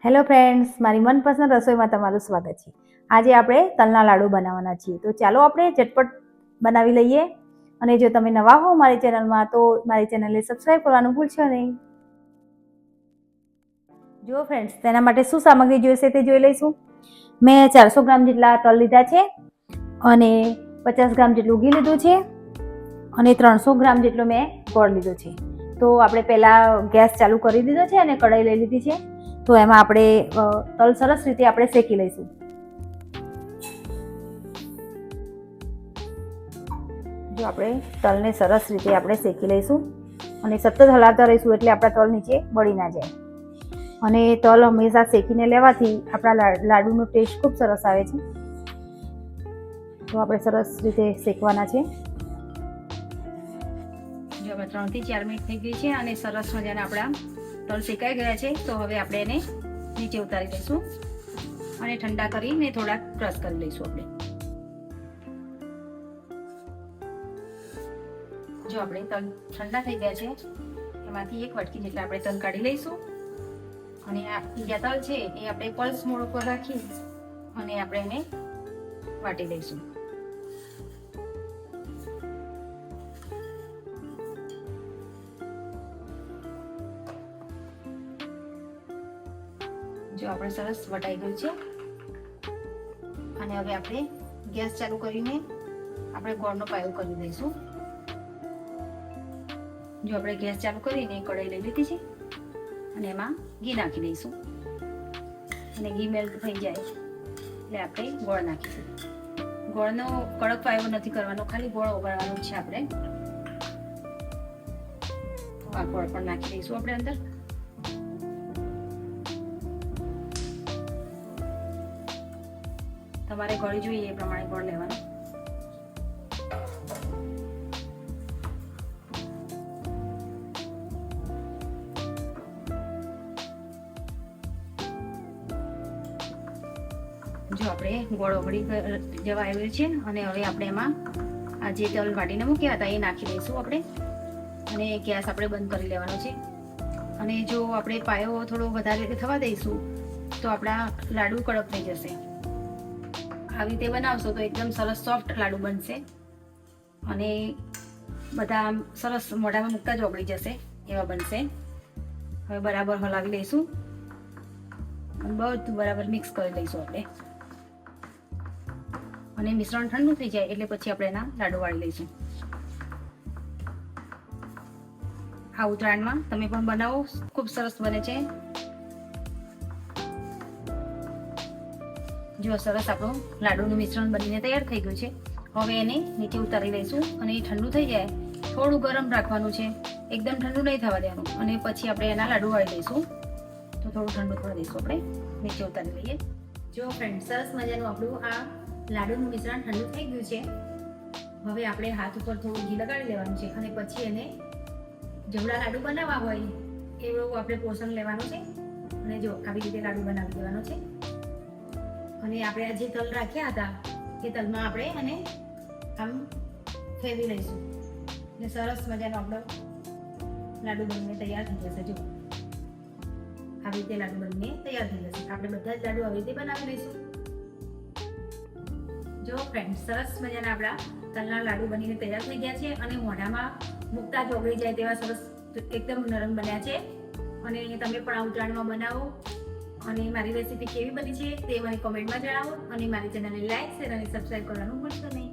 Hello friends, મારી મનપસંદ રસોઈમાં તમારું સ્વાગત છે। આજે આપણે તલના લાડુ બનાવવાના છીએ, તો ચાલો આપણે ઝટપટ બનાવી લઈએ। અને જો તમે નવા હો મારી ચેનલમાં તો મારી ચેનલને સબસ્ક્રાઇબ કરવાનું ભૂલશો નહીં। જો ફ્રેન્ડ્સ, તેના માટે શું સામગ્રી જોઈશે તે જોઈ લઈશું। મેં 400 ગ્રામ જેટલા તલ લીધા છે અને 50 ગ્રામ જેટલું ઘી લીધું છે અને 300 ગ્રામ જેટલો મેં ગોળ લીધો છે। તો આપણે પહેલાં ગેસ ચાલુ કરી દીધો છે અને કઢાઈ લઈ લીધી છે। તો એમાં આપણે તલ સરસ રીતે આપણે શેકી લઈશું। જો આપણે તલને સરસ રીતે આપણે શેકી લઈશું અને સતત હલાવતા રહીશું એટલે આપણા તલ નીચે બળી ના જાય। અને તલ હંમેશા શેકીને લેવાથી આપણા લાડુનો ટેસ્ટ ખૂબ સરસ આવે છે। તો આપણે સરસ રીતે શેકવાના છે। જો હવે 3 થી 4 મિનિટ થઈ ગઈ છે અને સરસ મજાના આપણા તલ શેકાઈ ગયા છે। તો હવે આપણે એને નીચે ઉતારી લઈશું અને ઠંડા કરીને થોડાક ક્રશ કરી લઈશું આપણે। જો આપણે તલ ઠંડા થઈ ગયા છે એમાંથી એક વાટકી જેટલા આપણે તલ કાઢી લઈશું અને આ બીજા તલ છે એ આપણે પલ્સ મોડ ઉપર રાખી અને આપણે એને વાટી લઈશું। જો આપણે સરસ વટાઈ ગયું છે અને હવે આપણે ગેસ ચાલુ કરીને આપણે ગોળનો પાયો કરી દઈશું। જો આપણે ગેસ ચાલુ કરીને કઢાઈ લઈ લીધી છે અને એમાં ઘી નાખી દઈશું અને ઘી મેલ્ટ થઈ જાય એટલે આપણે ગોળ નાખીશું। ગોળનો કડક પાયો નથી કરવાનો, ખાલી ગોળ ઓગાળવાનો છે આપણે। આ ગોળ પણ નાખી દઈશું આપણે અંદર। તમારે ગળી જોઈએ એ પ્રમાણે ગોળ લેવાનો। જો આપણે ગોળ ઓગળી જવા આવ્યો છે અને હવે આપણે એમાં આ જે તલ વાટીને મૂક્યા હતા એ નાખી દઈશું આપણે અને ગેસ આપણે બંધ કરી લેવાનો છે। અને જો આપણે પાયો થોડો વધારે થવા દઈશું તો આપણા લાડુ કડક થઈ જશે। આવી રીતે બનાવશો તો એકદમ સરસ સોફ્ટ લાડુ બનશે અને બધા સરસ મોઢામાં મૂકતા જ ઓગળી જશે એવા બનશે। હવે બરાબર હલાવી લઈશું અને બધું બરાબર મિક્સ કરી લઈશું આપણે અને મિશ્રણ ઠંડુ થઈ જાય એટલે પછી આપણે એના લાડુ વાળી લઈશું। આ ઉત્તરાયણમાં તમે પણ બનાવો, ખૂબ સરસ બને છે। જો સરસ આપણું લાડુનું મિશ્રણ બનીને તૈયાર થઈ ગયું છે। હવે એને નીચે ઉતારી લઈશું અને ઠંડુ થઈ જાય થોડું ગરમ રાખવાનું છે, એકદમ ઠંડુ નહીં થવા દેવાનું। અને પછી આપણે એના લાડુ વાળી દઈશું। તો થોડું ઠંડુ થવા દઈશું આપણે, નીચે ઉતારી લઈએ। જો ફ્રેન્ડ, સરસ મજાનું આપણું આ લાડુનું મિશ્રણ ઠંડુ થઈ ગયું છે। હવે આપણે હાથ ઉપર થોડું ઘી લગાડી લેવાનું છે અને પછી એને જેવડા લાડુ બનાવવા હોય એવું આપણે પોષણ લેવાનું છે અને જો આવી રીતે લાડુ બનાવી દેવાનો છે। અને આપણે આ જે તલ રાખ્યા હતા એ તલમાં આપણે એને આમ ફેરવી લઈશું અને સરસ મજાનો આપણો લાડુ બનીને તૈયાર થઈ જશે। જો આવી રીતે લાડુ બનીને તૈયાર થઈ જશે। આપણે બધા જ લાડુ આવી રીતે બનાવી લઈશું। જો ફ્રેન્ડ, સરસ મજાના આપણા તલના લાડુ બનીને તૈયાર થઈ ગયા છે અને મોઢામાં મૂકતા જ ઓગળી જાય તેવા સરસ એકદમ નરમ બન્યા છે। અને તમે પણ આ ઉત્તરાયણમાં બનાવો અને મારી રેસીપી કેવી બની છે તે મને કોમેન્ટમાં જણાવો અને મારી ચેનલને લાઈક, શેર અને સબસ્ક્રાઇબ કરવાનું ભૂલશો નહીં।